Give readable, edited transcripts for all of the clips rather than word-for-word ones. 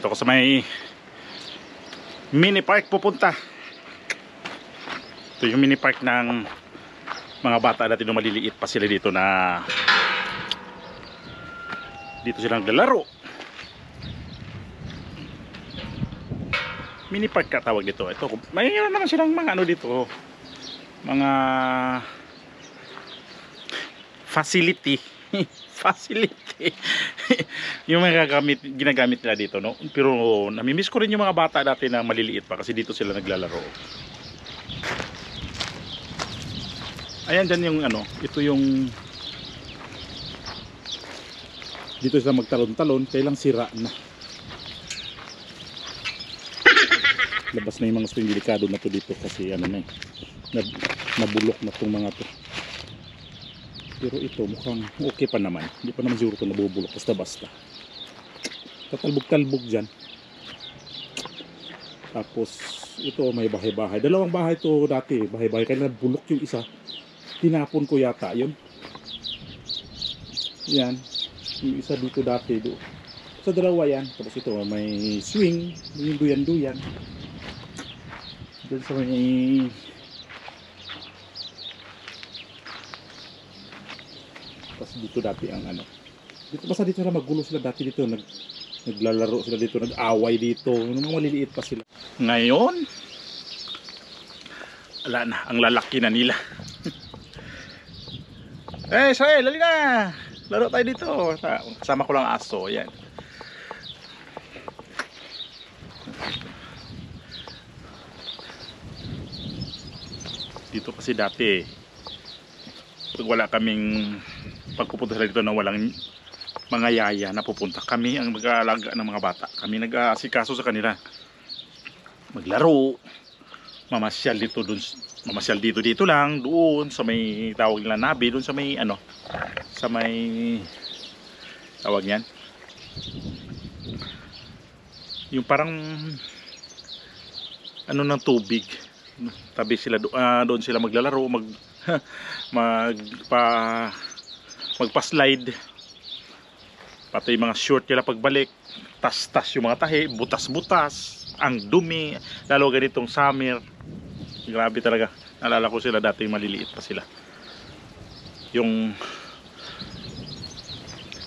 Dito ako sa may mini park pupunta. Ito yung mini park ng mga bata dati nung maliliit pa sila dito na dito sila naglalaro. Mini park ka tawag dito. Ito, may naman silang mga ano dito, mga facility. Facility. Yung mga ginagamit nila dito, no? Pero namimiss ko rin yung mga bata dati na maliliit pa kasi dito sila naglalaro. Ayan dyan yung ano, ito yung dito sila magtalon-talon, kailang sira na. Labas na yung mga spring, delikado na to dito kasi ano na eh, nabulok na tong mga to. Pero ito mukhang okay pa naman, hindi pa naman siguro ito nabubulok basta-basta. Tatalbog-talbog dyan. Tapos ito may bahay-bahay, dalawang bahay to dati, bahay-bahay, kaya nabulok yung isa, tinapon ko yata yun. Yan, yung isa dito dati do. Sa dalawa yan, tapos ito may swing, yung duyan-duyan. Doon sa may tapos dito dati ang ano. Dito basta dito na magulo sila dati dito, naglalaro sila dito, nag-away dito, nung mga maliliit pa sila. Ngayon, wala na, ang lalaki na nila. Soel, lali na. Laro tayo dito. Kasama ko lang aso, yan. Dito kasi dati pag wala kaming pagpupunta sila dito na walang mga yaya na pupunta, kami ang mag-aalaga ng mga bata, kami nag-aasikaso sa kanila, maglaro, mamasyal dito, dun, mamasyal dito lang, doon sa may tawag nila nabi, doon sa may ano, sa may tawag yan, yung parang ano ng tubig, tabi sila doon sila maglalaro, magpa-slide, pati yung mga short nila pagbalik, tas-tas yung mga tahi, butas-butas, ang dumi, lalo ganitong summer. Grabe talaga, naalala ko sila dati maliliit pa sila. Yung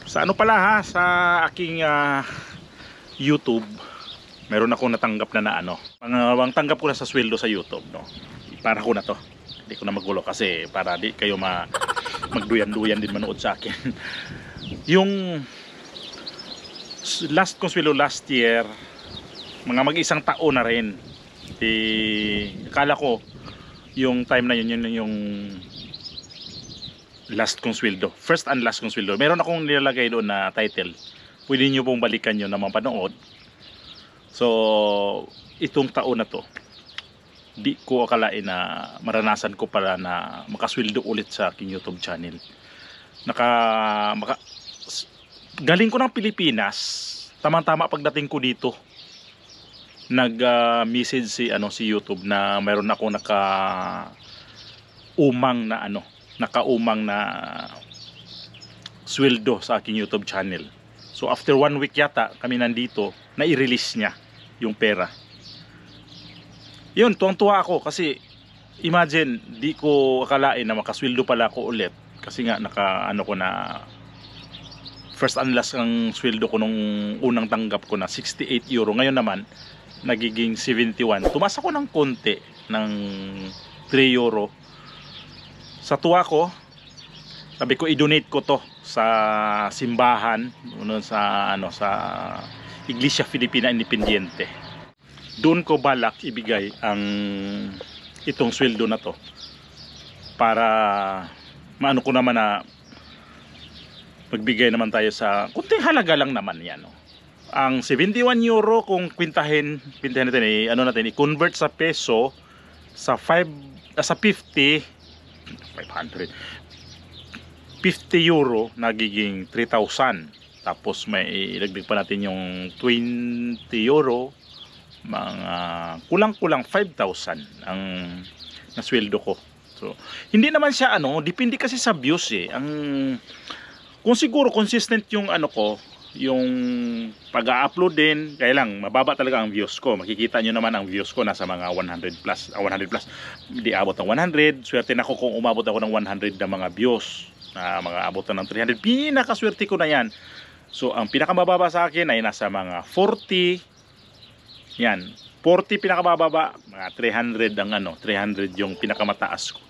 sa ano pala ha, sa aking YouTube, meron ako natanggap na ano, ang tanggap ko na sa sweldo sa YouTube, no? Para ko na to, hindi ko na magulo kasi para di kayo magduyan-duyan din manood sa akin. Yung last kong sweldo last year, mga mag-isang taon na rin, akala ko yung time na yun yung last kong sweldo, first and last kong sweldo. Meron akong nilalagay doon na title, pwede nyo pong balikan yun na mapanood. So itong taon na to, di ko akalain na maranasan ko pala na makasweldo ulit sa aking YouTube channel. Galing ko ng Pilipinas, tamang-tama pagdating ko dito, nag-message si YouTube na mayroon ako nakaumang na sweldo sa aking YouTube channel. So after 1 week yata kami nandito, na-i-release niya yung pera. Yun, tuwang-tuwa ako kasi imagine, di ko akalain na makasweldo pala ako ulit kasi nga ko na first and last ang sweldo ko nung unang tanggap ko na 68 euro. Ngayon naman nagiging 71. Tumaas ako ng konti ng 3 euro. Sa tuwa ko, sabi ko i-donate ko to sa simbahan, sa Iglesia Filipina Independiente. Doon ko balak ibigay itong sweldo na to para maano ko naman na magbigay naman tayo sa kunting halaga lang naman yan, no? Ang 71 euro kung kwintahin natin, i-convert sa peso sa 50 euro nagiging 3,000. Tapos may ilagdag pa natin yung 20 euro, mga kulang-kulang 5,000 ang nasweldo ko. So hindi naman siya depende kasi sa views eh. Kung siguro consistent yung yung pag-upload din, kaya lang mababa talaga ang views ko. Makikita nyo naman ang views ko nasa mga 100 plus, 100 plus, hindi abot ng 100. Swerte na ako kung umabot ako ng 100 na mga views, na mga abot na ng 300. Pinakaswerte ko na yan. So ang pinakamababa sa akin ay nasa mga 40. Yan, 40 pinakamababa, mga 300 ang ano, 300 yung pinakamataas ko.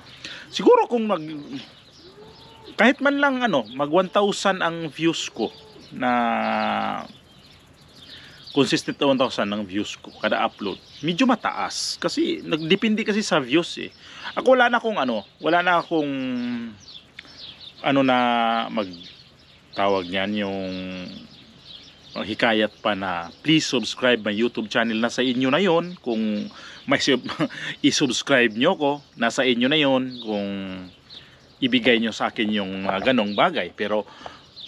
Siguro kung kahit man lang mag 1,000 ang views ko, na consistent na 1,000 ng views ko kada upload, medyo mataas kasi nagdepende kasi sa views eh. Ako wala na akong na magtawag niyan, yung hikayat pa na please subscribe my YouTube channel. Nasa inyo na yon kung may i-subscribe nyo ko, nasa inyo na yon kung ibigay nyo sa akin yung ganong bagay. Pero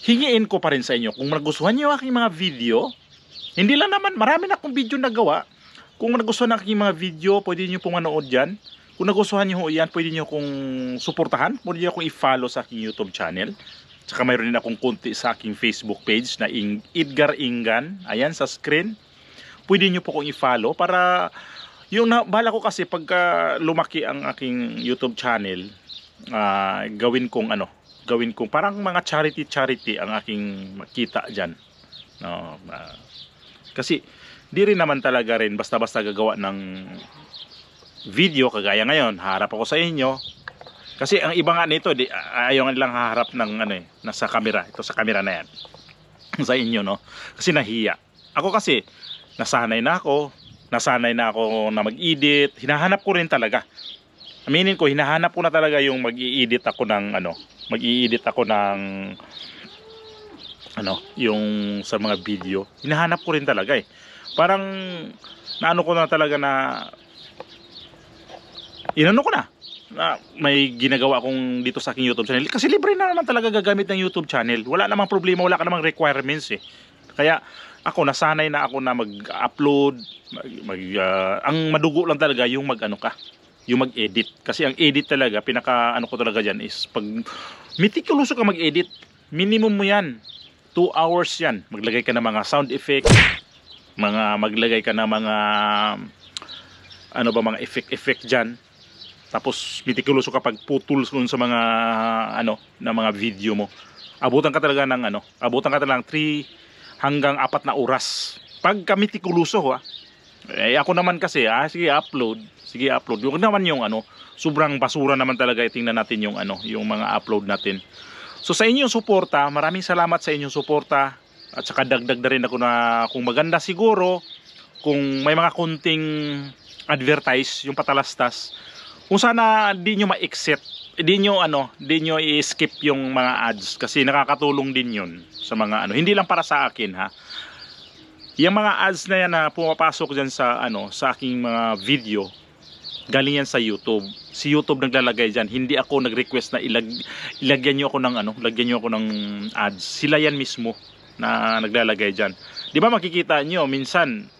hingiin ko pa rin sa inyo, kung nagustuhan nyo aking mga video, hindi lang naman, marami na akong video nagawa. Kung nagustuhan aking mga video, pwede nyo pong manood dyan. Kung nagustuhan nyo yan, pwede nyo kong suportahan, pwede nyo akong i-follow sa aking YouTube channel. Tsaka mayroon din akong konti sa aking Facebook page na Edgar Ingan, ayan sa screen. Pwede nyo po kong i-follow para yung bala ko kasi pagka lumaki ang aking YouTube channel, gawin kong parang mga charity ang aking makita dyan, no? Kasi di rin naman talaga rin basta-basta gagawa ng video. Kagaya ngayon, harap ako sa inyo kasi ang iba nga nito ayaw nilang haharap ng nasa camera. Ito sa camera na yan sa inyo, no? Kasi nahiya ako, kasi nasanay na ako na mag-edit. Hinahanap ko rin talaga, aminin ko, hinahanap ko na talaga yung mag-i-edit ako ng yung sa mga video. Hinahanap ko rin talaga eh. Parang naano ko na talaga na may ginagawa akong dito sa aking YouTube channel. Kasi libre na naman talaga gagamit ng YouTube channel. Wala namang problema, wala ka namang requirements eh. Kaya ako, nasanay na ako na mag-upload, ang madugo lang talaga yung yung mag-edit. Kasi ang edit talaga, ko talaga dyan is pag meticuloso ka mag-edit, minimum mo yan 2 hours yan. Maglagay ka ng mga sound effect, maglagay ka ng mga mga effect dyan. Tapos meticuloso ka pag putol sa mga na mga video mo. Abutan ka talaga ng 3 hanggang 4 na oras pagka meticuloso ako naman kasi sige upload. Yung naman yung sobrang basura naman talaga. Tingnan natin yung yung mga upload natin. So sa inyong suporta, maraming salamat sa inyong suporta. At saka dagdag na rin ako na kung maganda siguro kung may mga kunting advertise yung patalastas, kung sana di nyo ma-exit, di nyo i-skip yung mga ads, kasi nakakatulong din yun sa mga hindi lang para sa akin ha. Yung mga ads na yan na pumapasok dyan sa sa aking mga video, galing yan sa YouTube. Si YouTube naglalagay dyan. Hindi ako nag-request na ilagyan nyo ako ng ads. Sila yan mismo na naglalagay dyan. Di ba makikita nyo minsan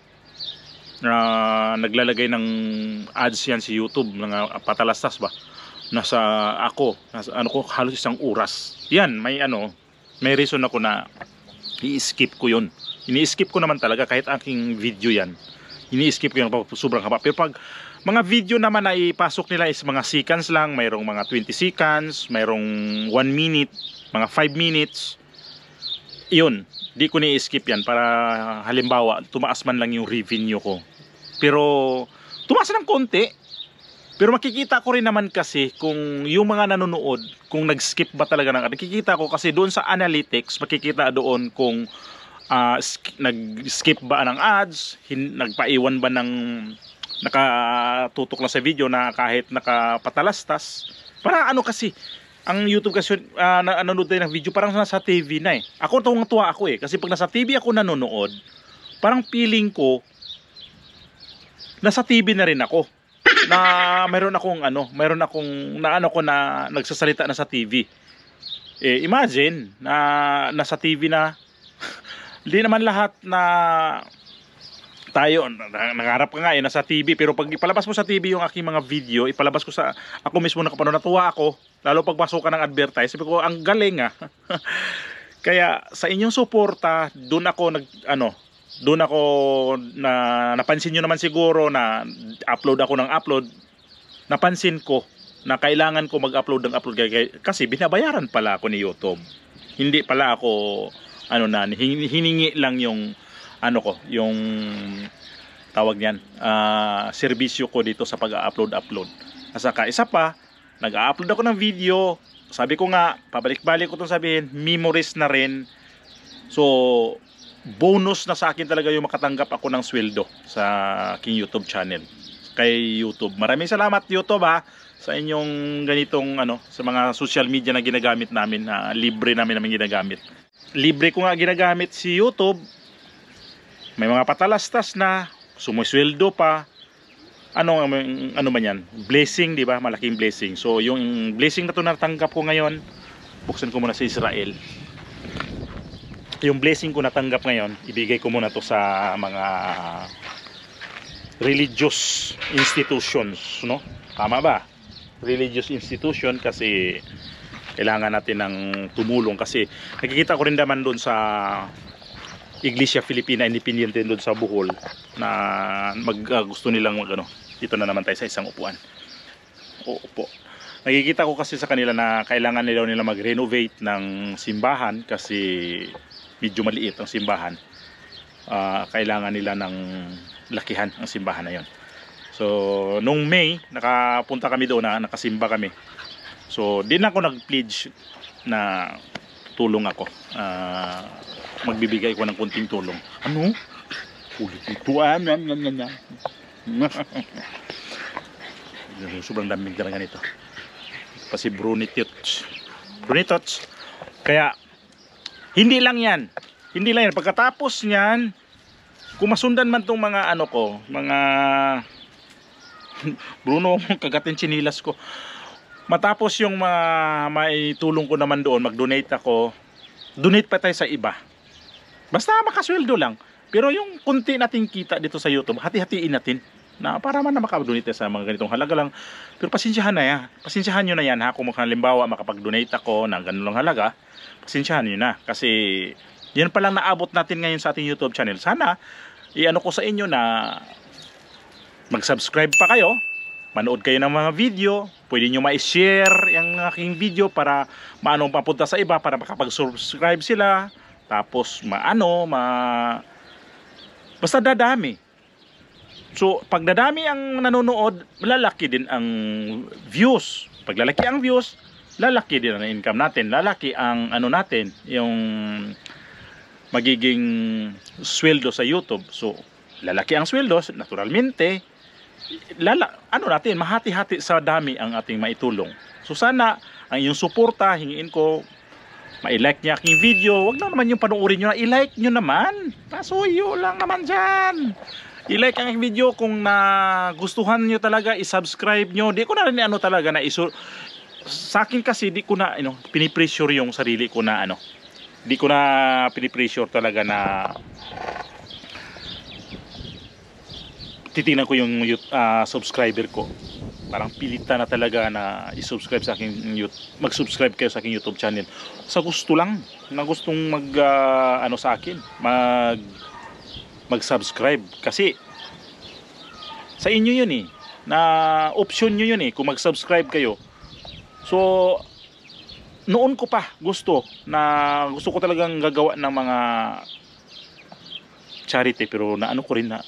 naglalagay ng ads yan si YouTube, mga patalastas ba? Nasa halos 1 oras. Yan, may reason ako na i-skip ko yun. Ini-skip ko naman talaga kahit aking video yan. Ini-skip ko yun, sobrang haba. Pero pag mga video naman na ipasok nila is mga seconds lang, mayroong mga 20 seconds, mayroong 1 minute, mga 5 minutes. Yun, di ko ni-skip yan para halimbawa tumaas man lang yung revenue ko. Pero tumaas ng konti. Pero makikita ko rin naman kasi kung yung mga nanonood, kung nag-skip ba talaga nakikita ko kasi doon sa analytics, makikita doon kung nag-skip ba ng ads, nagpaiwan ba ng nakatutok lang sa video na kahit nakapatalastas. Parang kasi ang YouTube kasi nanonood tayo ng video parang nasa TV na eh. Ako tuwang-tuwa ako eh, kasi pag nasa TV ako nanonood, parang feeling ko nasa TV na rin ako. Na mayroon akong na nagsasalita na sa TV. Imagine na nasa TV na. Hindi naman lahat na tayo nangarap ka nga nasa TV, pero pag ipalabas mo sa TV yung aking mga video, ipalabas ko sa ako mismo nakapanood, natuwa ako lalo pag pasok ka ng advertise. Sabi ko ang galing Kaya sa inyong suporta, doon ako na napansin nyo naman siguro na upload ako ng upload. Napansin ko na kailangan ko mag-upload ng upload kasi binabayaran pala ako ni YouTube. Hindi pala ako hiningi lang yung yung tawag niyan, serbisyo ko dito sa pag-upload. At saka isa pa, nag-upload ako ng video. Sabi ko nga, pabalik-balik ko itong sabihin, memories na rin. So, bonus na sa akin talaga yung makatanggap ako ng sweldo sa aking YouTube channel. Kay YouTube. Maraming salamat YouTube sa inyong ganitong sa mga social media na ginagamit namin, na libre namin ginagamit. Libre ko nga ginagamit si YouTube. May mga patalastas na, sumusweldo pa. Ano man yan? Blessing, di ba? Malaking blessing. So yung blessing na to natanggap ko ngayon, buksan ko muna sa Israel. Yung blessing ko natanggap ngayon, ibigay ko muna to sa mga religious institutions, no? Tama ba? Religious institution, kasi kailangan natin ng tumulong, kasi nakikita ko rin naman doon sa Iglesia Filipina Independiente doon sa Bohol na gusto nilang dito na naman tayo sa isang upuan. Opo. Nakikita ko kasi sa kanila na kailangan nila mag-renovate ng simbahan kasi medyo maliit ang simbahan. Kailangan nila ng lakihan ang simbahan na yon. So, nung May, nakapunta kami doon nakasimba kami. So, din ako nag-pledge na tulong ako. Magbibigay ko ng kunting tulong. Ano? Ulit ito sobrang daming talaga nito. Kasi Brunitots. Kaya, hindi lang yan. Pagkatapos niyan, kung masundan man tong mga mga Bruno, kagatin chinilas ko. Matapos yung may tulong ko naman doon, mag-donate ako. Donate pa tayo sa iba. Basta makasweldo lang. Pero yung kunti nating kita dito sa YouTube, hati-hatiin natin. Na para man na makadonate sa mga ganitong halaga lang. Pero pasensyahan na yan. Pasensyahan nyo na yan ha. Kung halimbawa makapag-donate ako ng ganun lang halaga, pasensyahan nyo na. Kasi yan palang naabot natin ngayon sa ating YouTube channel. Sana, ko sa inyo na mag-subscribe pa kayo, manood kayo ng mga video, pwede nyo ma-share yung aking video para papunta sa iba, para makapag-subscribe sila, tapos basta dadami. So pag dadami ang nanonood, lalaki din ang views. Pag lalaki ang views, lalaki din ang income natin, lalaki ang natin, yung magiging sweldo sa YouTube. So lalaki ang sweldo, naturalmente natin, mahati-hati sa dami ang ating maitulong. So sana ang iyong suporta, hingiin ko, ma-like niya aking video. Wag na naman yung panoorin nyo na, i-like nyo naman. Pasuyo lang naman dyan. I-like ang aking video kung nagustuhan nyo talaga, i-subscribe nyo. Di ko na rin talaga na sa akin kasi di ko na pinipressure yung sarili ko na di ko na pinipressure talaga na titingnan ko yung subscriber ko. Parang pilitan na talaga na i-subscribe sa aking mag-subscribe kayo sa aking YouTube channel. Sa gusto lang, na gustong sa akin, mag-subscribe. Kasi sa inyo yun na option nyo yun kung mag-subscribe kayo. So, noon ko pa gusto ko talagang gagawa ng mga charity, pero ko rin na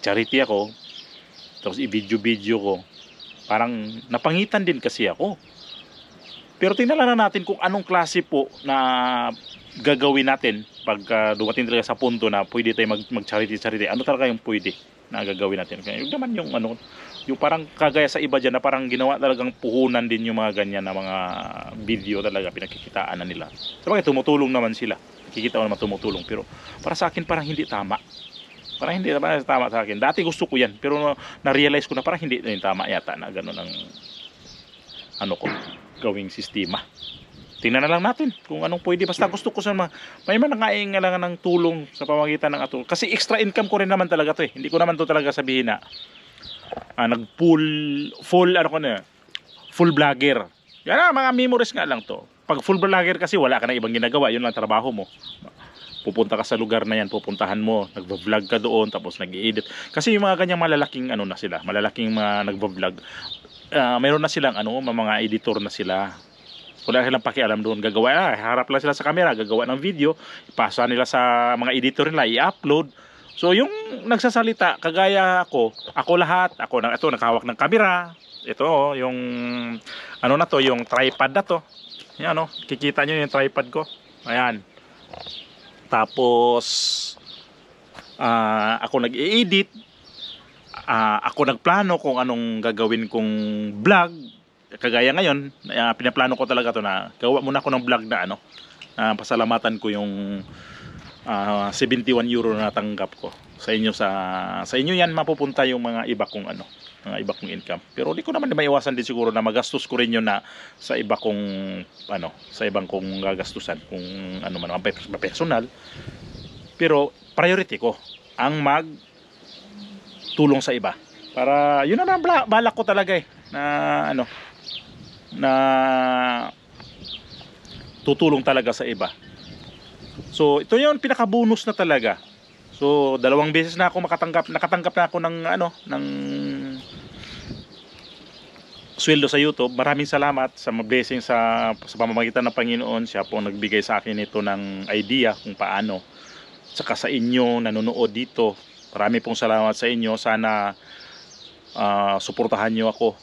charity ako, tapos i-video ko, parang napangitan din kasi ako. Pero tingnan lang natin kung anong klase po na gagawin natin pag dumating talaga sa punto na pwede tayo mag-charity. Ano talaga yung pwede na gagawin natin? Kaya yung naman yung parang kagaya sa iba dyan na parang ginawa talagang puhunan din yung mga ganyan na mga video talaga, pinagkikitaan na nila. Sabagay tumutulong naman sila, nakikita ko naman tumutulong, pero para sa akin parang hindi tama. Parang hindi tama sa akin. Dati gusto ko yan, pero na-realize ko na parang hindi na tama yata na gano'n ang gawing sistema. Tingnan na lang natin kung anong pwede. Basta gusto ko may nangailangan ng tulong sa pamagitan ng ato. Kasi extra income ko rin naman talaga to Hindi ko naman to talaga sabihin na full vlogger. Yan na, mga memories nga lang to. Pag full vlogger kasi wala ka na ibang ginagawa, yun lang trabaho mo. Pupunta ka sa lugar na yan, pupuntahan mo, nagvo-vlog ka doon, tapos nag-i-edit. Kasi yung mga ganyang malalaking ano na sila, malalaking mga nagvo-vlog, mayroon na silang ano, mga editor na sila. Wala silang pakialam doon, gagawa, harap lang sila sa camera, gagawa ng video, ipasa nila sa mga editor nila, i-upload. So yung nagsasalita, kagaya ako lahat, ako na ito, nakahawak ng camera. Ito, yung ano na to, yung tripod na to. Yan, no, kikita nyo yung tripod ko. Ayan. Tapos ako nag-i-edit, ako nagplano kung anong gagawin kong vlog. Kagaya ngayon, pinaplano ko talaga to na gawa muna ako ng vlog na ano. Pasalamatan ko yung 71 euro na natanggap ko. Sa inyo yan mapupunta yung mga iba kong ano, mga iba kong income. Pero di ko naman maiwasan din siguro na magastos ko rin yun na sa iba kong ano, sa ibang kong gagastusan kung ano man personal. Pero priority ko ang tulong sa iba. Para yun na balak ko talaga na ano, na tutulong talaga sa iba. So ito yung pinaka-bonus na talaga. So 2 beses na ako nakatanggap na ako ng ano, ng sweldo sa YouTube. Maraming salamat sa blessing sa pamamagitan ng Panginoon. Siya po nagbigay sa akin ito ng idea kung paano. Saka sa inyo nanonood dito, marami pong salamat sa inyo. Sana suportahan nyo ako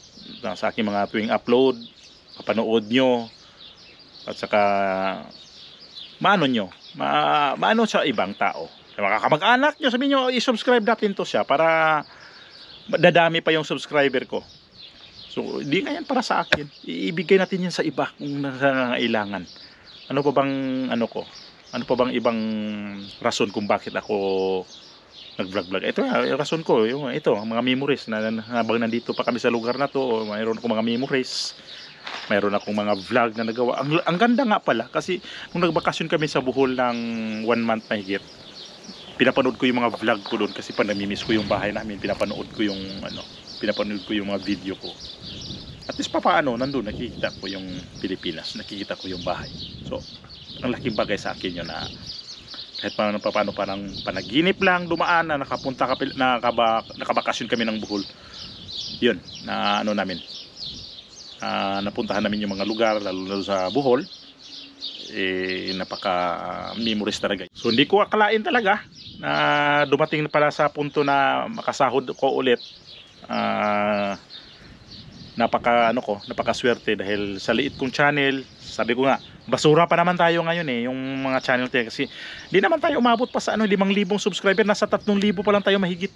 sa aking mga tuwing upload, kapanood nyo, at saka maano sa ibang tao, makakamag-anak nyo, sabihin nyo i-subscribe natin to siya para dadami pa yung subscriber ko. So hindi nga yan para sa akin, ibigay natin yan sa iba kung nangangailangan. Ano pa bang ano ko, ano pa bang ibang rason kung bakit ako nag-vlog. Ito yung rason ko, yung ito, mga memories na habang nandito pa kami sa lugar na to, mayroon akong mga memories. Mayroon akong mga vlog na nagawa. Ang ganda nga pala kasi nung nagbakasyon kami sa Bohol ng 1 month na higit, pinapanood ko yung mga vlog ko doon kasi pa namimiss ko yung bahay namin, pinapanood ko yung mga video ko. At least paano nandun nakikita ko yung Pilipinas, nakikita ko yung bahay. So ang laking bagay sa akin yun na kahit paano parang panaginip lang dumaan na nakabakasyon kami ng Bohol. Yun, na ano namin, napuntahan namin yung mga lugar lalo sa Bohol. Napaka memories talaga. So hindi ko akalain talaga na dumating pala sa punto na makasahod ko ulit. Napakaswerte dahil sa liit kong channel. Sabi ko nga, basura pa naman tayo ngayon yung mga channel tayo kasi di naman tayo umabot pa sa 5,000 subscriber, nasa 3,000 pa lang tayo mahigit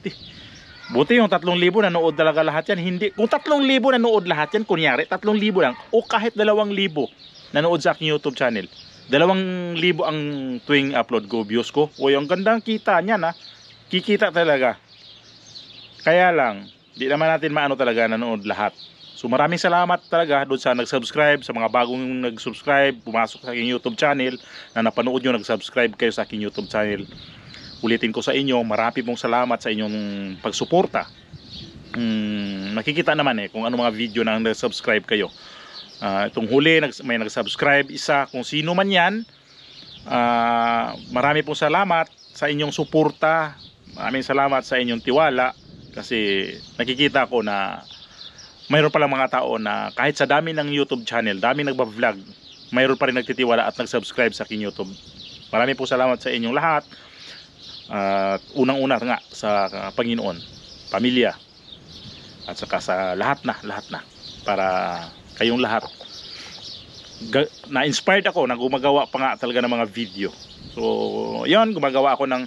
Buti yung 3,000 nanood talaga lahat yan. Hindi, kung 3,000 nanood lahat yan, kunyari 3,000 lang o kahit 2,000 nanood sa aking YouTube channel, 2,000 ang tuwing upload ko views ko. Uy, ang gandang kita niyan kikita talaga. Kaya lang di naman natin maano talaga nanood lahat. So maraming salamat talaga doon sa nag-subscribe, sa mga bagong nag-subscribe, pumasok sa aking YouTube channel, na napanood nyo, nag-subscribe kayo sa aking YouTube channel. Ulitin ko sa inyo, marami pong salamat sa inyong pagsuporta. Nakikita naman kung ano mga video na nag-subscribe kayo. Itong huli, may nag-subscribe isa, kung sino man yan. Marami pong salamat sa inyong suporta. Maraming salamat sa inyong tiwala. Kasi nakikita ko na mayroon palang mga tao na kahit sa dami ng YouTube channel, dami nagba-vlog, mayroon pa rin nagtitiwala at nag-subscribe sa aking YouTube. Marami po salamat sa inyong lahat. At unang-una nga sa Panginoon, pamilya, at saka sa lahat na para kayong lahat na-inspired ako na gumagawa pa nga talaga ng mga video. So yun, gumagawa ako ng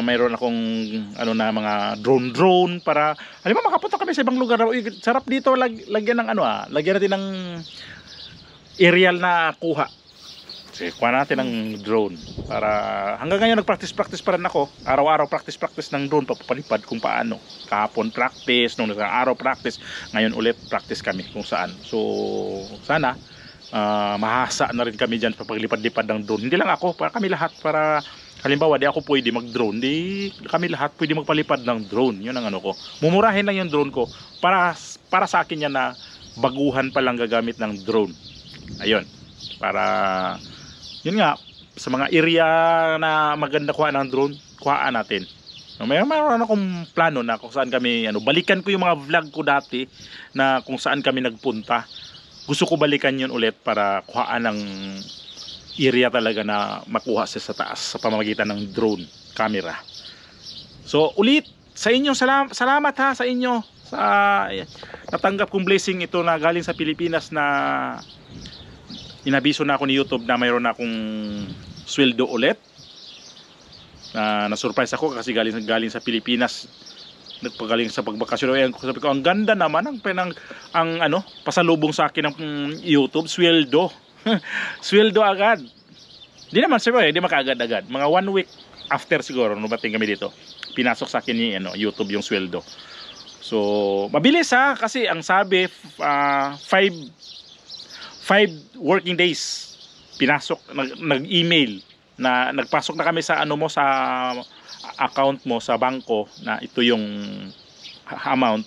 mayroon akong mga drone para halimbawa makapunta kami sa ibang lugar. Sarap dito, lagyan ng lagyan natin ng aerial na kuha. Kuha natin ng drone para hanggang ngayon nag-practice pa rin ako. Araw-araw practice ng drone, papalipad kung paano. Kahapon practice, nung isang araw practice, ngayon ulit practice kami kung saan. So sana mahasa na rin kami dyan sa paglipad-lipad ng drone. Hindi lang ako, para kami lahat. Para halimbawa di ako pwede mag-drone, di kami lahat pwede magpalipad ng drone. Yun ang ko. Mumurahin lang yung drone ko para sa akin yan na baguhan pa lang gagamit ng drone. Ayun, para yun nga, sa mga area na maganda kuha ng drone, kuhaan natin. Mayroon akong plano na kung saan kami, balikan ko yung mga vlog ko dati na kung saan kami nagpunta. Gusto ko balikan yun ulit para kuhaan ng area talaga na makuha siya sa taas sa pamamagitan ng drone camera. So ulit sa inyo, salamat ha sa inyo sa natanggap kong blessing ito na galing sa Pilipinas, na inabiso na ako ni YouTube na mayroon akong sweldo ulit. Na-surprise ako kasi galing sa Pilipinas, nagpagaling sa pagbakasyon. Ayan, sabi ko, ang ganda naman ang pasalubong sa akin ng YouTube, sweldo. Sweldo agad. Hindi naman siguro, hindi makaagad-agad. Mga 1 week after siguro, numating kami dito, pinasok sa akin ni YouTube yung sweldo. So, mabilis ha, kasi ang sabi 5 working days pinasok, nag-email na nagpasok na kami sa sa account mo sa bangko na ito yung amount.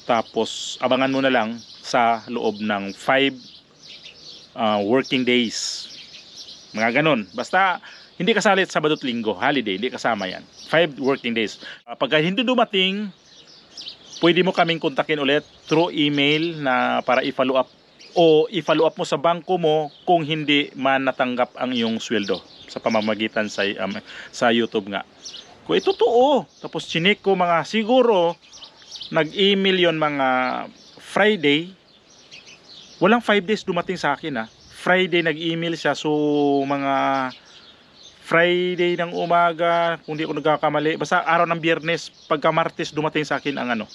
Tapos abangan mo na lang sa loob ng 5 working days. Mga ganun. Basta hindi kasali Sabado at Linggo, holiday, hindi kasama yan. 5 working days. Pagka hindi dumating, pwede mo kaming kontakin ulit through email na para i-follow up, o i-follow up mo sa bangko mo kung hindi man natanggap ang iyong sweldo sa pamamagitan sa YouTube nga. Kung ito totoo, tapos chinik ko mga siguro nag-email yon mga Friday, walang 5 days dumating sa akin ha. Friday nag-email siya, so mga Friday ng umaga, kung di ako nagkakamali, basta araw ng Biyernes, pagka Martes dumating sa akin ang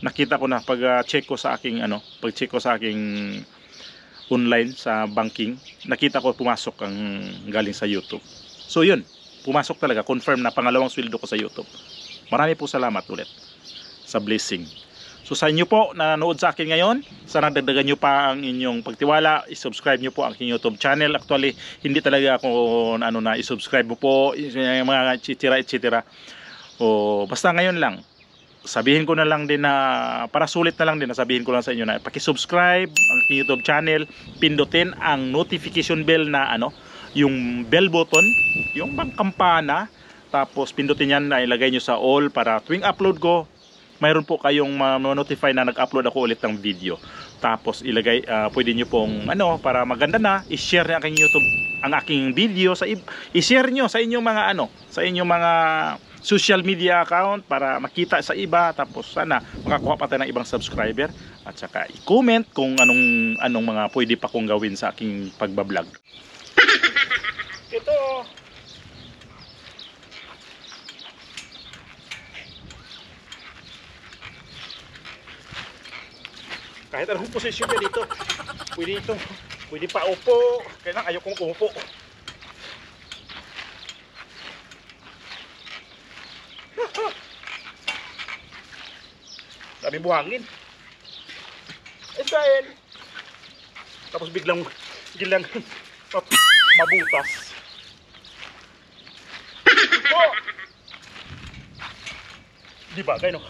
nakita ko na pag check ko sa aking pag-check ko sa aking online sa banking, nakita ko pumasok ang galing sa YouTube. So yun, pumasok talaga, confirm na pangalawang sweldo ko sa YouTube. Marami po salamat ulit sa blessing. So sa inyo po na nanood sa akin ngayon, sana dagdagan nyo pa ang inyong pagtiwala, i-subscribe nyo po ang aking YouTube channel. Actually, hindi talaga ako na i-subscribe mo po yung mga etc. O basta ngayon lang, sabihin ko na lang din na para sulit na lang din, sabihin ko lang sa inyo na paki-subscribe ang aking YouTube channel, pindutin ang notification bell na yung bell button, yung bang kampana, tapos pindutin yan na ilagay nyo sa all para tuwing upload ko, mayroon po kayong ma-notify na nag-upload ako ulit ng video. Tapos ilagay, pwede nyo pong para maganda na, i-share na aking YouTube ang aking video i-share nyo sa inyong mga sa inyong mga social media account para makita sa iba, tapos sana makakuha pa tayo ng ibang subscriber, at saka i-comment kung anong mga pwede pa kong gawin sa aking pagbablog. Ito kahit anong posisyon ka dito, pwede pa upo, kaya lang ayaw kong umupo. Dami buhangin. Israel. Tapos biglang mabutas. Oh! Di ba, no?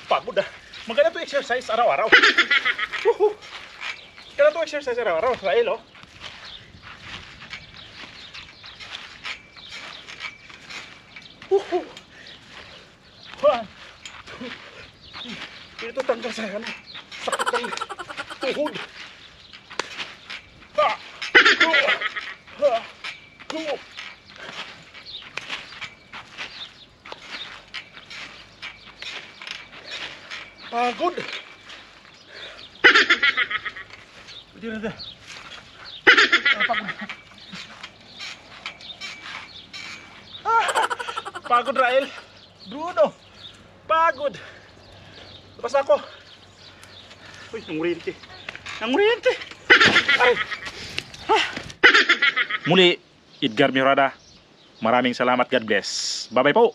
Pagod ah. Maganda to exercise araw-araw. Maganda to exercise araw-araw, Israel, oh. Ito tanggal sa sakit ng tuhod. Pagod. Hindi na. Pagod. Pagod, Rael. Bruno. Pagod. Labas ako. Uy, nanguryente. Nanguryente. Ay. Muli, Edgar Mirada. Maraming salamat. God bless. Bye-bye po.